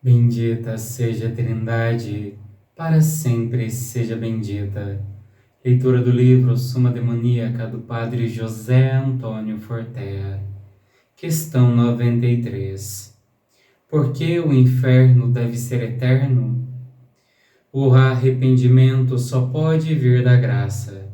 Bendita seja a Trindade, para sempre seja bendita. Leitura do livro Suma Demoníaca do Padre José Antônio Fortea. Questão 93. Por que o inferno deve ser eterno? O arrependimento só pode vir da graça.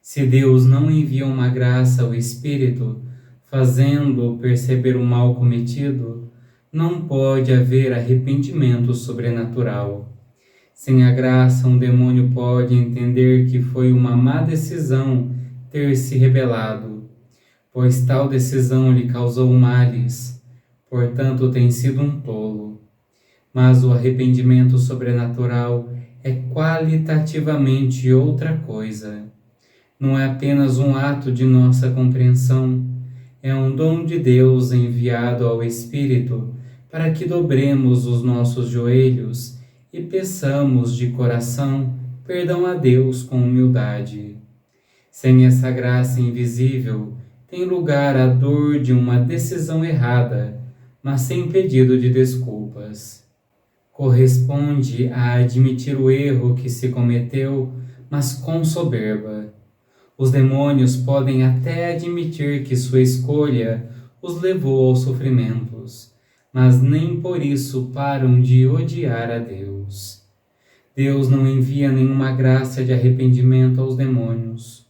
Se Deus não envia uma graça ao Espírito, fazendo-o perceber o mal cometido, não pode haver arrependimento sobrenatural. Sem a graça, um demônio pode entender que foi uma má decisão ter se rebelado, pois tal decisão lhe causou males, portanto tem sido um tolo. Mas o arrependimento sobrenatural é qualitativamente outra coisa. Não é apenas um ato de nossa compreensão, é um dom de Deus enviado ao Espírito para que dobremos os nossos joelhos e peçamos de coração perdão a Deus com humildade. Sem essa graça invisível, tem lugar a dor de uma decisão errada, mas sem pedido de desculpas. Corresponde a admitir o erro que se cometeu, mas com soberba. Os demônios podem até admitir que sua escolha os levou aos sofrimentos, mas nem por isso param de odiar a Deus. Deus não envia nenhuma graça de arrependimento aos demônios.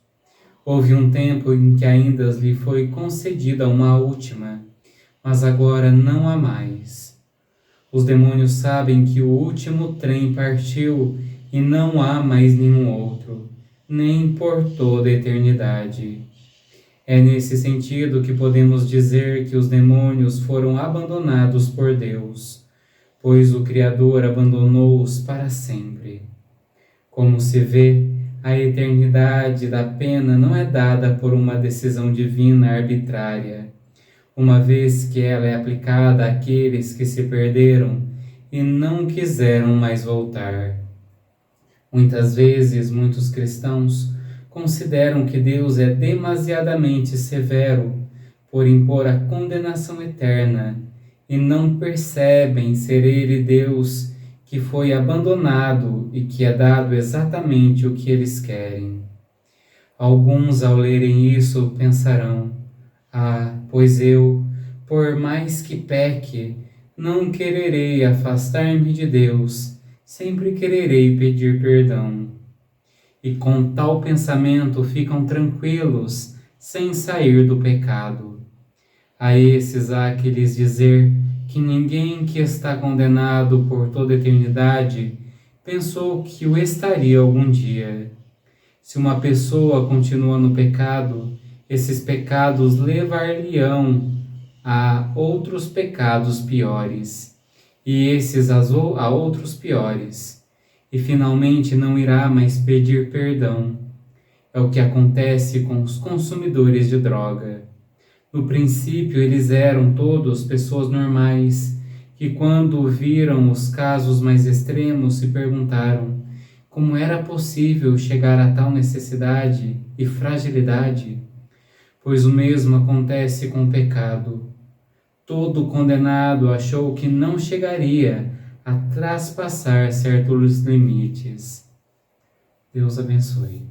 Houve um tempo em que ainda lhe foi concedida uma última, mas agora não há mais. Os demônios sabem que o último trem partiu e não há mais nenhum outro, nem por toda a eternidade. É nesse sentido que podemos dizer que os demônios foram abandonados por Deus, pois o Criador abandonou-os para sempre. Como se vê, a eternidade da pena não é dada por uma decisão divina arbitrária, uma vez que ela é aplicada àqueles que se perderam e não quiseram mais voltar. Muitas vezes, muitos cristãos consideram que Deus é demasiadamente severo por impor a condenação eterna e não percebem ser Ele Deus que foi abandonado e que é dado exatamente o que eles querem. Alguns, ao lerem isso, pensarão: pois eu, por mais que peque, não quererei afastar-me de Deus, sempre quererei pedir perdão. E com tal pensamento ficam tranquilos, sem sair do pecado. A esses há que lhes dizer que ninguém que está condenado por toda a eternidade pensou que o estaria algum dia. Se uma pessoa continua no pecado, esses pecados levar-lhe-ão a outros pecados piores, e esses a outros piores, e finalmente não irá mais pedir perdão. É o que acontece com os consumidores de droga. No princípio, eles eram todos pessoas normais, que quando viram os casos mais extremos se perguntaram como era possível chegar a tal necessidade e fragilidade, pois o mesmo acontece com o pecado. Todo condenado achou que não chegaria a traspassar certos limites. Deus abençoe.